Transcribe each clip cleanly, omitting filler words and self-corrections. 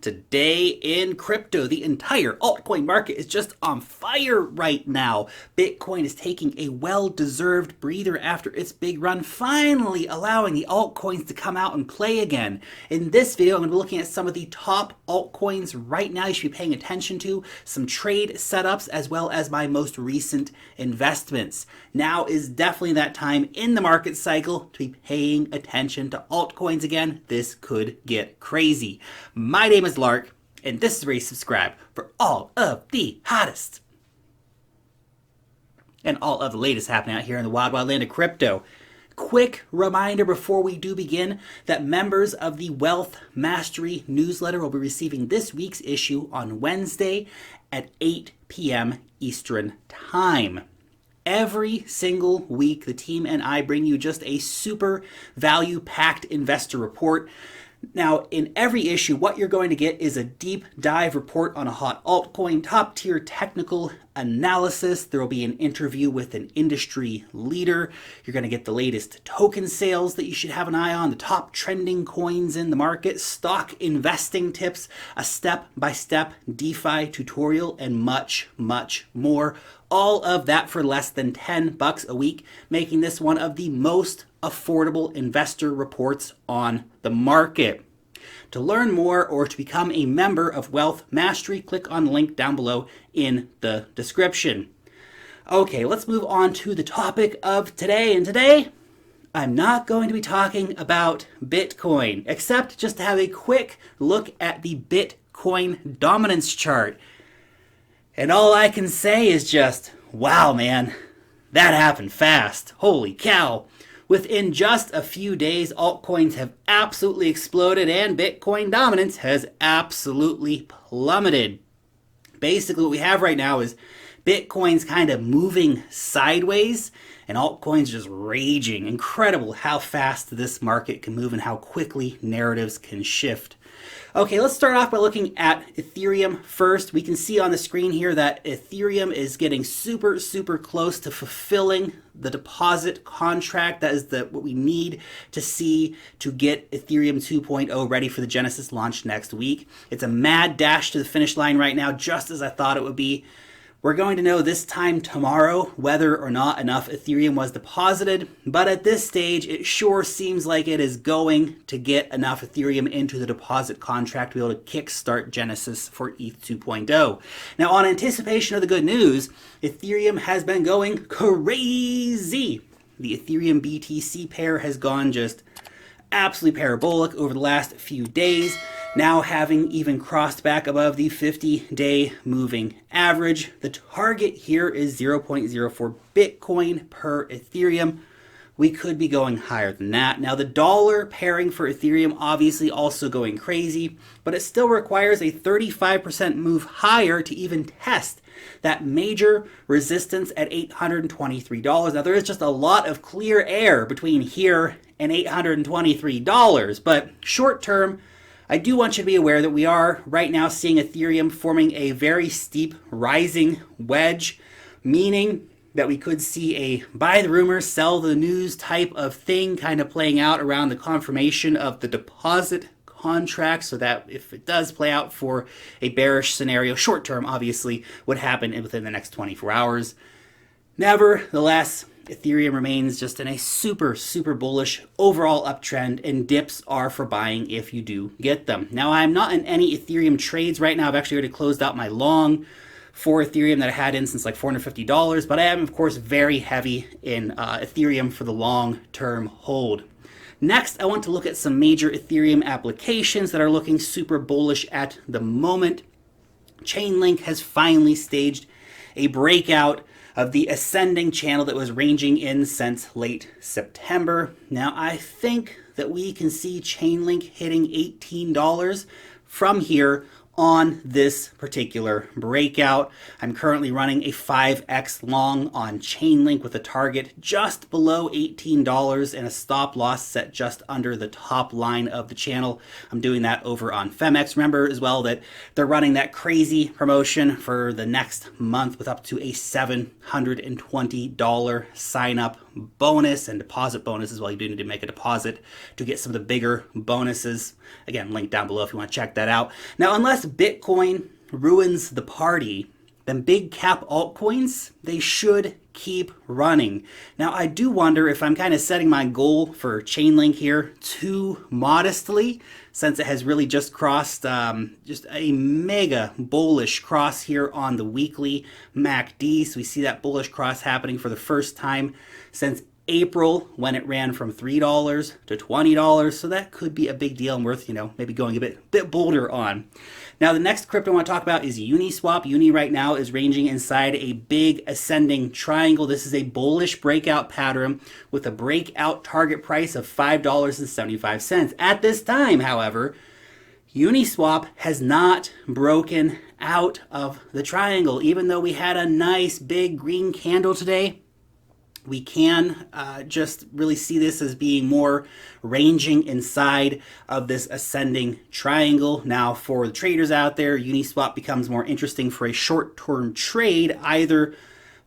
Today in crypto, the entire altcoin market is just on fire right now. Bitcoin is taking a well-deserved breather after its big run, finally allowing the altcoins to come out and play again. In this video, I'm going to be looking at some of the top altcoins right now you should be paying attention to, some trade setups, as well as my most recent investments. Now is definitely that time in the market cycle to be paying attention to altcoins again. This could get crazy. My name is Lark, and this is where you subscribe for all of the hottest and all of the latest happening out here in the wild land of crypto. Quick reminder before we do begin that members of the Wealth Mastery newsletter will be receiving this week's issue on Wednesday at 8 p.m. Eastern Time. Every single week, the team and I bring you just a super value-packed investor report. Now, in every issue, what you're going to get is a deep dive report on a hot altcoin, top tier technical analysis. There will be an interview with an industry leader. You're going to get the latest token sales that you should have an eye on, the top trending coins in the market, stock investing tips, a step-by-step DeFi tutorial, and much, much more. All of that for less than $10 a week, making this one of the most affordable investor reports on the market. To learn more or to become a member of Wealth Mastery, click on the link down below in the description. Okay, let's move on to the topic of today. And today, I'm not going to be talking about Bitcoin, except just to have a quick look at the Bitcoin dominance chart. And all I can say is just, wow, man, that happened fast. Holy cow. Within just a few days, altcoins have absolutely exploded and Bitcoin dominance has absolutely plummeted. Basically, what we have right now is Bitcoin's kind of moving sideways and altcoins just raging. Incredible how fast this market can move and how quickly narratives can shift. Okay, let's start off by looking at Ethereum first. We can see on the screen here that Ethereum is getting super close to fulfilling the deposit contract. That is what we need to see to get Ethereum 2.0 ready for the Genesis launch next week. It's a mad dash to the finish line right now, just as I thought it would be. We're going to know this time tomorrow whether or not enough Ethereum was deposited, but at this stage, it sure seems like it is going to get enough Ethereum into the deposit contract to be able to kickstart Genesis for ETH 2.0. Now, on anticipation of the good news, Ethereum has been going crazy. The Ethereum BTC pair has gone just absolutely parabolic over the last few days, now having even crossed back above the 50-day moving average. The target here is 0.04 Bitcoin per Ethereum. We could be going higher than that. Now, the dollar pairing for Ethereum obviously also going crazy, but it still requires a 35% move higher to even test that major resistance at $823. Now, there is just a lot of clear air between here and $823, but short term, I do want you to be aware that we are right now seeing Ethereum forming a very steep rising wedge, meaning that we could see a buy the rumors, sell the news type of thing kind of playing out around the confirmation of the deposit contract, so that if it does play out for a bearish scenario, short term obviously would happen within the next 24 hours. Nevertheless, Ethereum remains just in a super bullish overall uptrend, and dips are for buying if you do get them. Now, I'm not in any Ethereum trades right now. I've actually already closed out my long for Ethereum that I had in since like $450, but I am, of course, very heavy in Ethereum for the long-term hold. Next, I want to look at some major Ethereum applications that are looking super bullish at the moment. Chainlink has finally staged a breakout of the ascending channel that was ranging in since late September. Now, I think that we can see Chainlink hitting $18 from here on this particular breakout. I'm currently running a 5x long on Chainlink with a target just below $18 and a stop loss set just under the top line of the channel. I'm doing that over on Femex. Remember as well that they're running that crazy promotion for the next month with up to a $720 sign up bonus and deposit bonuses. Well, you do need to make a deposit to get some of the bigger bonuses. Again, link down below if you want to check that out. Now, unless Bitcoin ruins the party, then big cap altcoins, they should keep running. Now, I do wonder if I'm kind of setting my goal for Chainlink here too modestly, since it has really just crossed just a mega bullish cross here on the weekly MACD. So we see that bullish cross happening for the first time since April, when it ran from $3 to $20. So that could be a big deal and worth, maybe going a bit bolder on. Now, the next crypto I want to talk about is Uniswap. Uni right now is ranging inside a big ascending triangle. This is a bullish breakout pattern with a breakout target price of $5.75. At this time, however, Uniswap has not broken out of the triangle. Even though we had a nice big green candle today, we can just really see this as being more ranging inside of this ascending triangle. Now, for the traders out there, Uniswap becomes more interesting for a short-term trade, either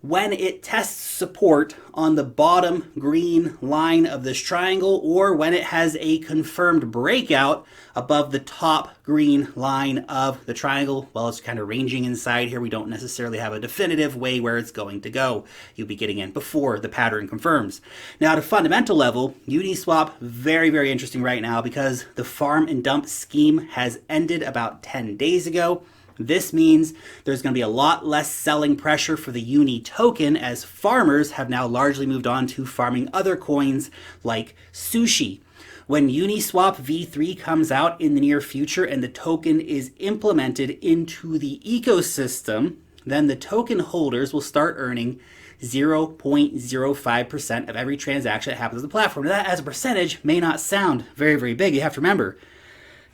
when it tests support on the bottom green line of this triangle, or when it has a confirmed breakout above the top green line of the triangle. Well, it's kind of ranging inside here. We don't necessarily have a definitive way where it's going to go. You'll be getting in before the pattern confirms. Now, at a fundamental level, Uniswap, very, very interesting right now because the farm and dump scheme has ended about 10 days ago. This means there's going to be a lot less selling pressure for the Uni token, as farmers have now largely moved on to farming other coins like sushi. When Uniswap v3 comes out in the near future and the token is implemented into the ecosystem, then the token holders will start earning 0.05% of every transaction that happens on the platform. Now, that as a percentage may not sound very, very big. You have to remember,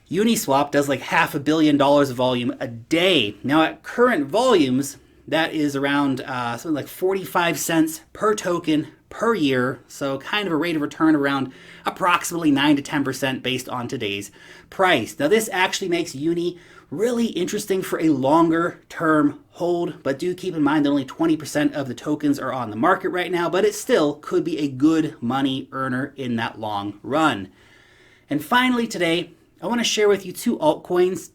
Uniswap does like $500 million of volume a day. Now, at current volumes, that is around something like 45 cents per token per year. So kind of a rate of return around approximately 9 to 10% based on today's price. Now, this actually makes Uni really interesting for a longer term hold, but do keep in mind that only 20% of the tokens are on the market right now, but it still could be a good money earner in that long run. And finally today, I want to share with you two altcoins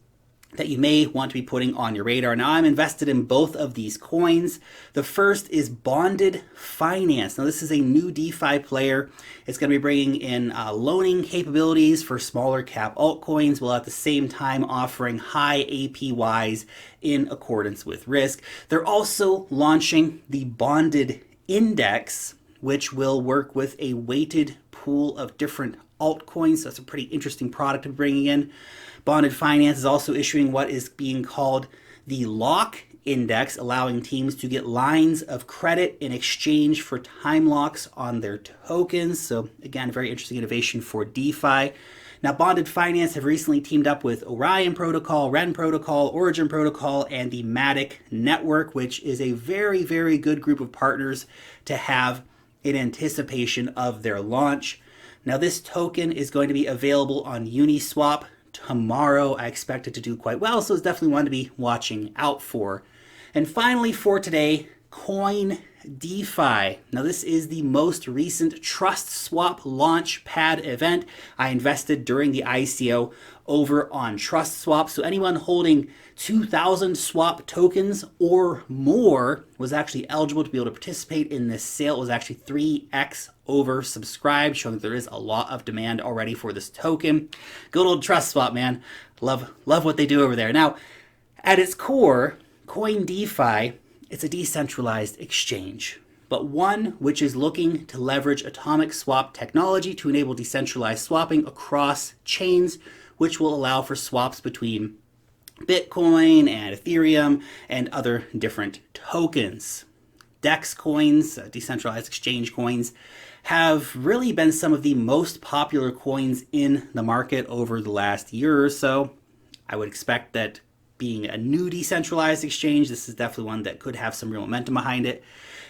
that you may want to be putting on your radar. Now, I'm invested in both of these coins. The first is Bonded Finance. Now, this is a new DeFi player. It's going to be bringing in loaning capabilities for smaller cap altcoins, while at the same time offering high APYs in accordance with risk. They're also launching the Bonded Index, which will work with a weighted pool of different altcoins. So that's a pretty interesting product to be bringing in. Bonded Finance is also issuing what is being called the Lock Index, allowing teams to get lines of credit in exchange for time locks on their tokens. So again, very interesting innovation for DeFi. Now, Bonded Finance have recently teamed up with Orion Protocol, Ren Protocol, Origin Protocol, and the Matic Network, which is a very, very good group of partners to have in anticipation of their launch. Now, this token is going to be available on Uniswap tomorrow. I expect it to do quite well, so it's definitely one to be watching out for. And finally for today, Coin DeFi. Now, this is the most recent Trust Swap launch pad event. I invested during the ICO over on Trust Swap. So anyone holding 2,000 swap tokens or more was actually eligible to be able to participate in this sale. It was actually 3x oversubscribed, showing that there is a lot of demand already for this token. Good old Trust Swap, man. Love what they do over there. Now, at its core, Coin DeFi, it's a decentralized exchange, but one which is looking to leverage atomic swap technology to enable decentralized swapping across chains, which will allow for swaps between Bitcoin and Ethereum and other different tokens. DEX coins, decentralized exchange coins, have really been some of the most popular coins in the market over the last year or so. I would expect that being a new decentralized exchange, this is definitely one that could have some real momentum behind it.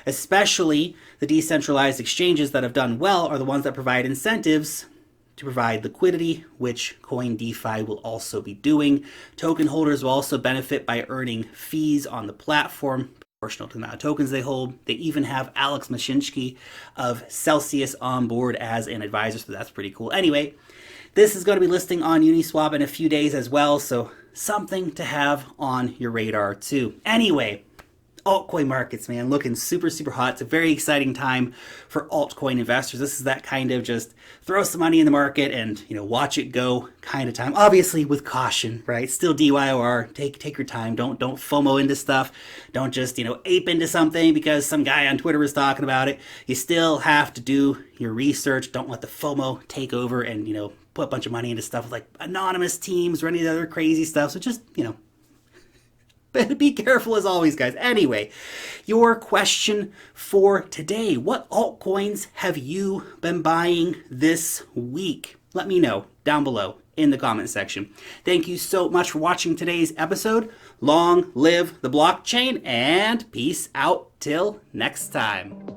Especially the decentralized exchanges that have done well are the ones that provide incentives to provide liquidity, which Coin DeFi will also be doing. Token holders will also benefit by earning fees on the platform, proportional to the amount of tokens they hold. They even have Alex Mashinsky of Celsius on board as an advisor, so that's pretty cool. Anyway, this is going to be listing on Uniswap in a few days as well, so something to have on your radar too. Anyway, altcoin markets, man, looking super, super hot. It's a very exciting time for altcoin investors. This is that kind of just throw some money in the market and, watch it go kind of time. Obviously with caution, right? Still DYOR, take your time. Don't FOMO into stuff. Don't just, ape into something because some guy on Twitter was talking about it. You still have to do your research. Don't let the FOMO take over and, put a bunch of money into stuff like anonymous teams or any of the other crazy stuff. So just, be careful as always, guys. Anyway, your question for today: what altcoins have you been buying this week? Let me know down below in the comment section. Thank you so much for watching today's episode. Long live the blockchain, and peace out till next time.